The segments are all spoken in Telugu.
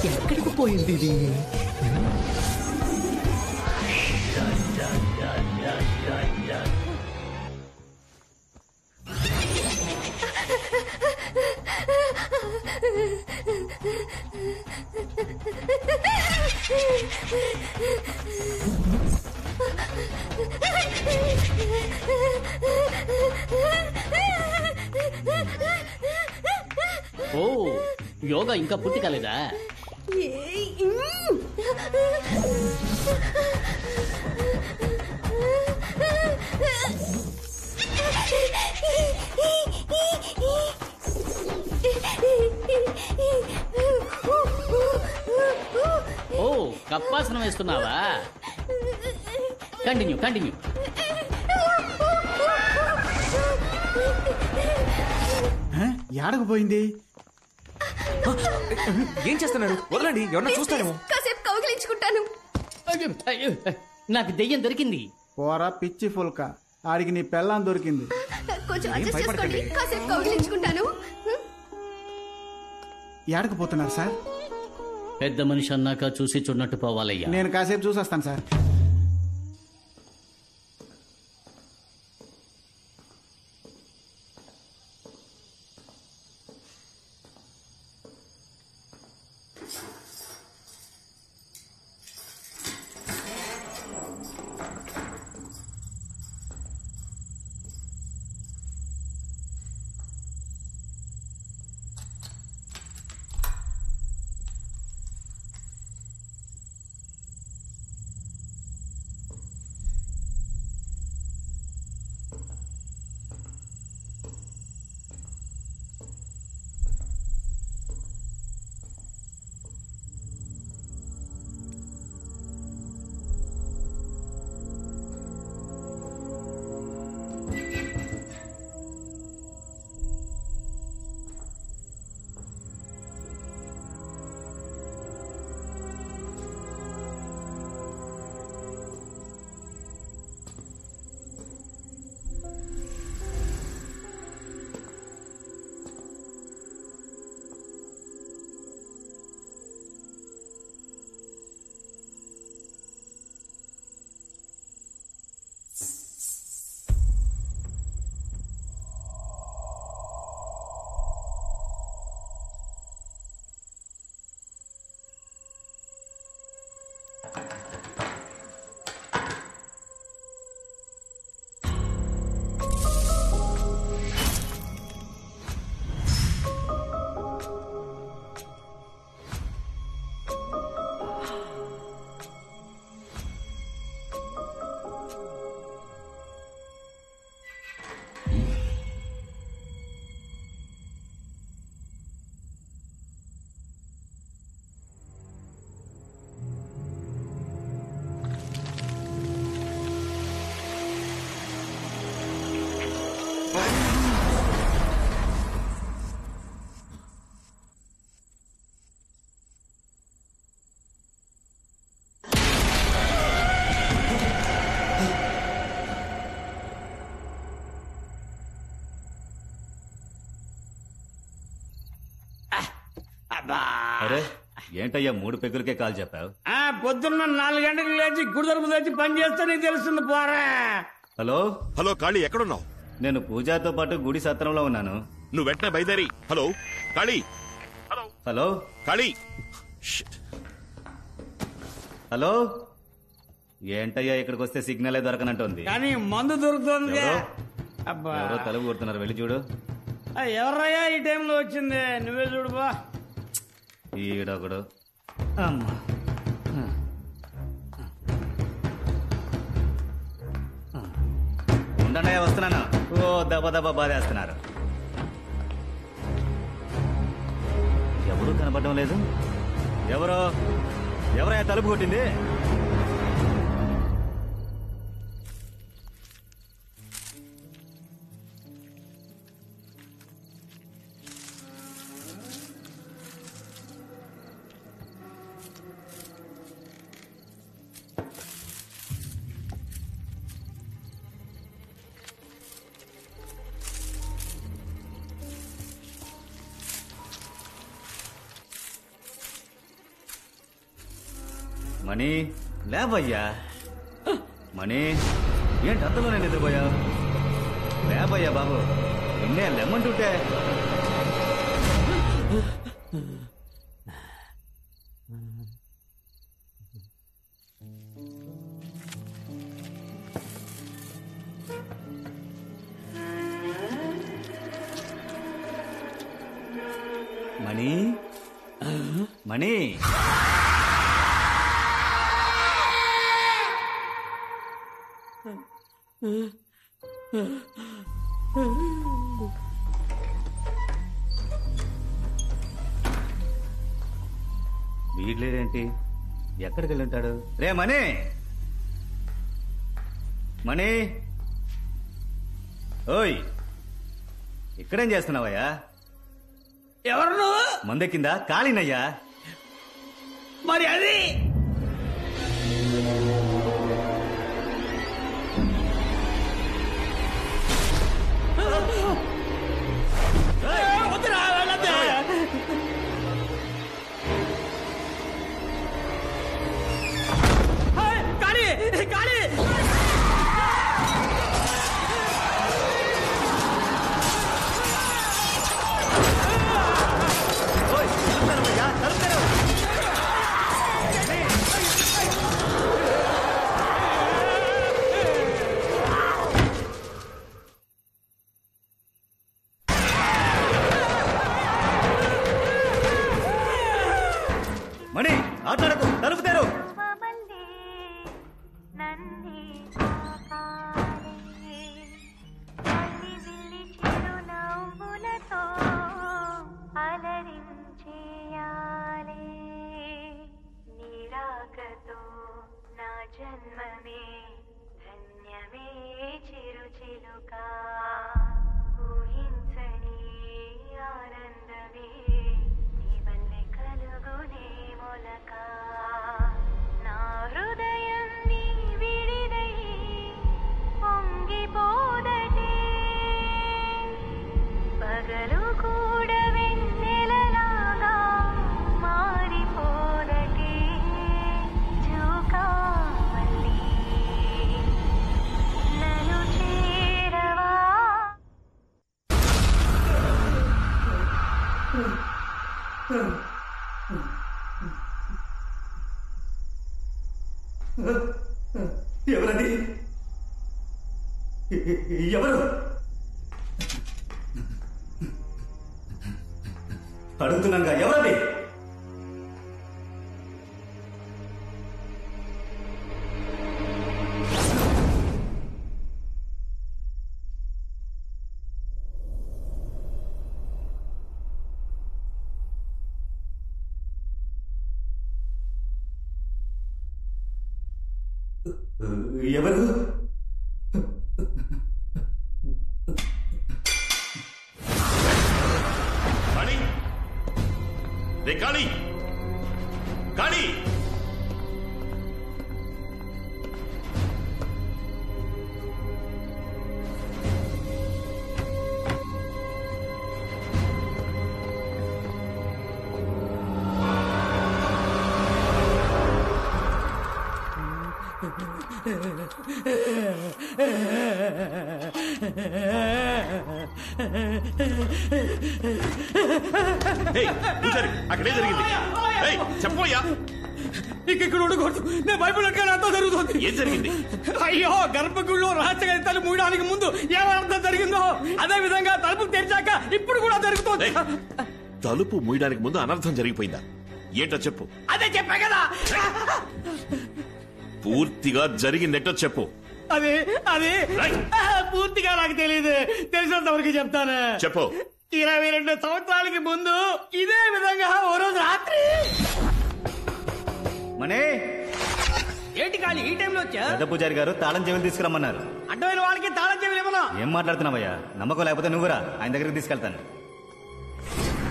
ఎక్కడికి పోయింది ఇది? ఓ, యోగా ఇంకా పూర్తి కాలేదా? ఓ, కప్పాసనం వేస్తున్నావా? Continue continue. ఏడకు పోయింది? ఏం చేస్తున్నారు? వదలండి, ఎవరన్నా చూస్తారేమో. కాసేపు కౌగిలించుకుంటాను. నాకు దెయ్యం దొరికింది. పోరా పిచ్చి ఫుల్క, ఆడికి నీ పెళ్ళాం దొరికింది. కొంచెం అడ్జస్ట్ చేసుకోండి, కాసేపు కౌగిలించుకుంటాను. ఏడకు పోతున్నారు సార్? పెద్ద మనిషి అన్నాక చూసి చూడనట్టు పోవాలయ్యా. నేను కాసేపు చూసొస్తాను సార్. అరే ఏంటయ్యా 3 పెగ్గులకే కాల్ చెప్పావు? పొద్దున్న 4 గంటలకు లేచి గుడి తరపు తెచ్చి పని చేస్తే నీకు తెలుస్తుంది పోరా. హలో హలో కాళీ, ఎక్కడున్నావు? నేను పూజాతో పాటు గుడి సత్రంలో ఉన్నాను. నువ్వు వెంటనే బయలుదేరి. హలో కాళీ. హలో హలో కాళీ. హలో ఏంటయ్యా ఇక్కడికి వస్తే సిగ్నలే దొరకనంటుంది. కానీ మందు దొరుకుతుంది. ఎవరో తలుపు కొడుతున్నారు, వెళ్ళి చూడు. ఎవర్రయ్యా ఈ టైంలో వచ్చింది? నువ్వే చూడు బా. ఈడొకడు. అమ్మా ఉండండి, వస్తున్నాను. ఓ దెబ్బ దెబ్బ బాధేస్తున్నారు. ఎవరూ కనపడడం లేదు. ఎవరయ్యా తలుపు కొట్టింది? మణి లేవయ్యా. మణి ఏంటి అంతలోనే నిద్రపోయా? లేవయ్యా బాబు, నిన్నే లెమ్మంటుంటే. మణి మణి వీడ్లేదేంటి? ఎక్కడికి వెళ్ళి ఉంటాడు? రే మణి, మణి, ఓయ్ ఇక్కడేం చేస్తున్నావయ్యా? ఎవరు నువ్వు? మందెక్కిందా? కాళీనయ్యా. మరి అది వద్దురా, వెళ్ళొద్దు. కాళీ, కాళీ. మణి ఆటలాడకు, తలుపు తెరు. జన్మమే ధన్యమే చిరుచిలుకా ఊహించని ఆనందమే నీ వల్లే కలుగునే మొలక నా హృదయం నీ విడిదై పొంగిపోదటే పగలు కూడా వెన్నెలలాగా మారిపోదటే జూకా ఎవరండి? ఎవరు? అడుగుతున్నాగా, ఎవరండి? ఎవరు? కాళీ, రే కాళీ, కాళీ. అక్కడే జరిగింది. చెప్పయ్యా. ఇక్కడ ఉండకూడదు. నేను భయపడక అంతా జరుగుతుంది. ఏం జరిగింది? అయ్యో, గర్భగుడిలో రహస్య తలుపు మూయడానికి ముందు ఏమర్థం జరిగిందో అదే విధంగా తలుపు తెరిచాక ఇప్పుడు కూడా జరుగుతుంది. తలుపు మూయడానికి ముందు అనర్థం జరిగిపోయిందా? ఏంటో చెప్పు. అదే చెప్పా కదా. పూర్తిగా జరిగిందేంటో చెప్పు. అది అది పూర్తిగా నాకు తెలియదు. తెలిసినంత వరకు చెప్తాను. చెప్పు. 22 సంవత్సరాలకి ముందు ఇదే విధంగా ఓ రోజు రాత్రి. మనే ఏంటి కాళీ ఈ టైంలో వచ్చా? పెద్ద పూజారి గారు తాళం చెవిని తీసుకురమ్మన్నారు. అడ్డమైన వాళ్ళకి తాళం చెవిలు ఇవ్వను. ఏం మాట్లాడుతున్నావయ్యా? నమ్మకం లేకపోతే నువ్వురా, ఆయన దగ్గరికి తీసుకెళ్తాను.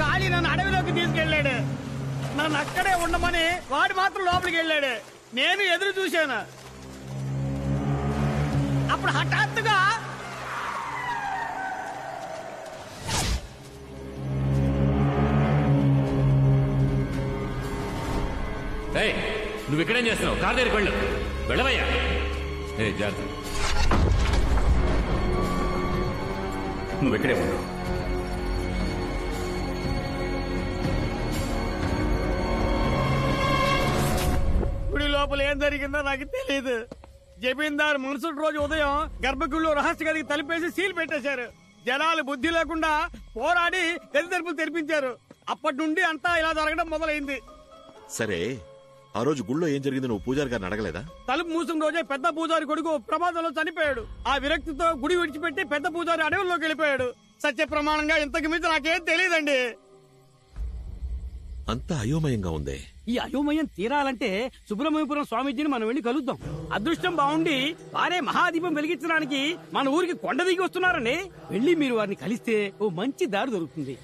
కాళీ నన్ను అడవిలోకి తీసుకెళ్లాడు. నన్ను అక్కడే ఉండమని వాడు మాత్రం లోపలికి వెళ్ళాడు. నేను ఎదురు చూశాను. అప్పుడు హఠాత్తుగా నువ్వు ఇక్కడేం చేస్తున్నావు? కార్ దగ్గరికి వెళ్ళు. వెళ్ళవయ్యా. జాగ్రత్త. నువ్వు ఇక్కడే ఉండు. గుడి లోపల ఏం జరిగిందో నాకు తెలియదు. జమీందార్ మరుసటి రోజు ఉదయం గర్భగుడిలో రహస్య గదికి తలిపేసి సీల్ పెట్టేశారు. జనాలు బుద్ధి లేకుండా పోరాడి గది తలుపులు తెరిపించారు. అప్పటి నుండి అంతా ఇలా జరగడం మొదలైంది. సరే, ఆ రోజు గుళ్ళో ఏం జరిగింది నువ్వు పూజారి గారిని అడగలేదా? తలుపు మూసిన రోజే పెద్ద పూజారి కొడుకు ప్రమాదంలో చనిపోయాడు. ఆ విరక్తితో గుడి విడిచిపెట్టి పెద్ద పూజారి అడవుల్లోకి వెళ్ళిపోయాడు. సత్య ప్రమాణంగా ఇంతకు మించి నాకేం తెలియదండి. అంతా అయోమయంగా ఉంది. ఈ అయోమయం తీరాలంటే సుబ్రహ్మణ్యపురం స్వామీజీని మనం వెళ్ళి కలుద్దాం. అదృష్టం బాగుండి వారే మహాదీపం వెలిగించడానికి మన ఊరికి కొండ దిగి వస్తున్నారండి. వెళ్ళి మీరు వారిని కలిస్తే ఓ మంచి దారి దొరుకుతుంది.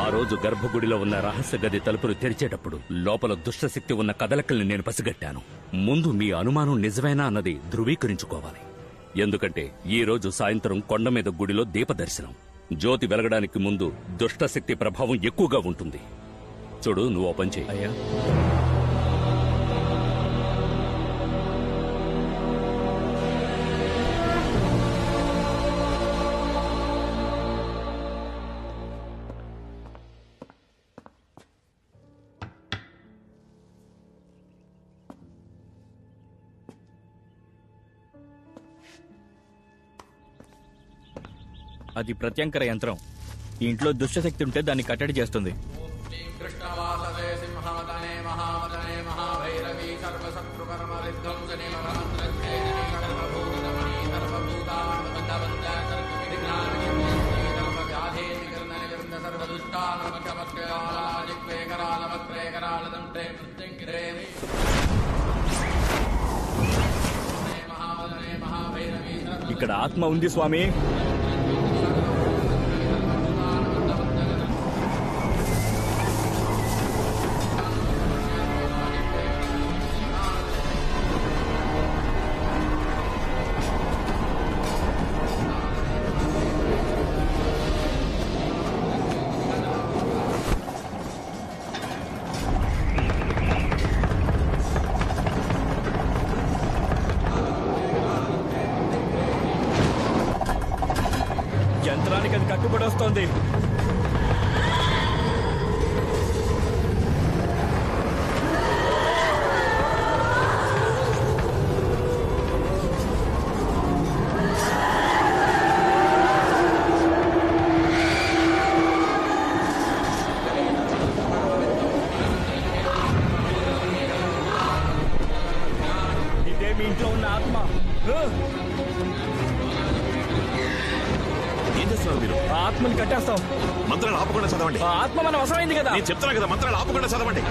ఆ రోజు గర్భగుడిలో ఉన్న రహస్య గది తలుపులు తెరిచేటప్పుడు లోపల దుష్టశక్తి ఉన్న కదలికల్ని నేను పసిగట్టాను. ముందు మీ అనుమానం నిజమేనా అన్నది ధృవీకరించుకోవాలి. ఎందుకంటే ఈ రోజు సాయంత్రం కొండ మీద గుడిలో దీపదర్శనం. జ్యోతి వెలగడానికి ముందు దుష్టశక్తి ప్రభావం ఎక్కువగా ఉంటుంది. చూడు, నువ్వు ఓ పని చేయి. అయ్యా, అది ప్రత్యంకర యంత్రం. ఈ ఇంట్లో దుష్టశక్తి ఉంటే దాన్ని కట్టడి చేస్తుంది. ఇక్కడ ఆత్మ ఉంది స్వామి. యంత్రానికి అది కట్టుబడి వస్తోంది. ఇదే మీ ఇంట్లో ఉన్న ఆత్మ. ఏం చేస్తున్నారు మీరు? ఆ ఆత్మని కట్టేస్తాం. మంత్రాలు ఆపకుండా చదవండి. ఆ ఆత్మ మన వశమైంది కదా. నేను చెప్తున్నా కదా, మంత్రాలు ఆపకుండా చదవండి.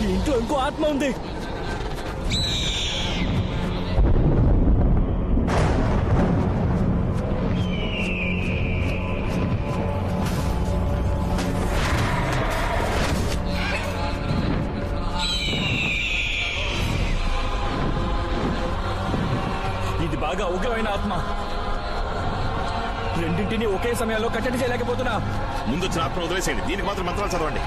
ఈ ఇంట్లో ఇంకో ఆత్మ ఉంది. ఇది బాగా ఉగ్రమైన ఆత్మ. రెండింటినీ ఒకే సమయంలో కట్టడి చేయలేకపోతున్నా. ముందు వచ్చిన ఆత్మ వదిలేసేయండి. దీనికి మాత్రం మంత్రాలు చదవండి.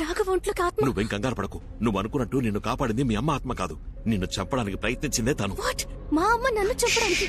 రాఘవ ఒంట్లోకి ఆత్మ. నువ్వేం కంగారు పడకు. నువ్వు అనుకున్నట్టు నిన్ను కాపాడింది మీ అమ్మ ఆత్మ కాదు. నిన్ను చంపడానికి ప్రయత్నించిందే తను. వాట్? మా అమ్మ నన్ను చంపడానికి?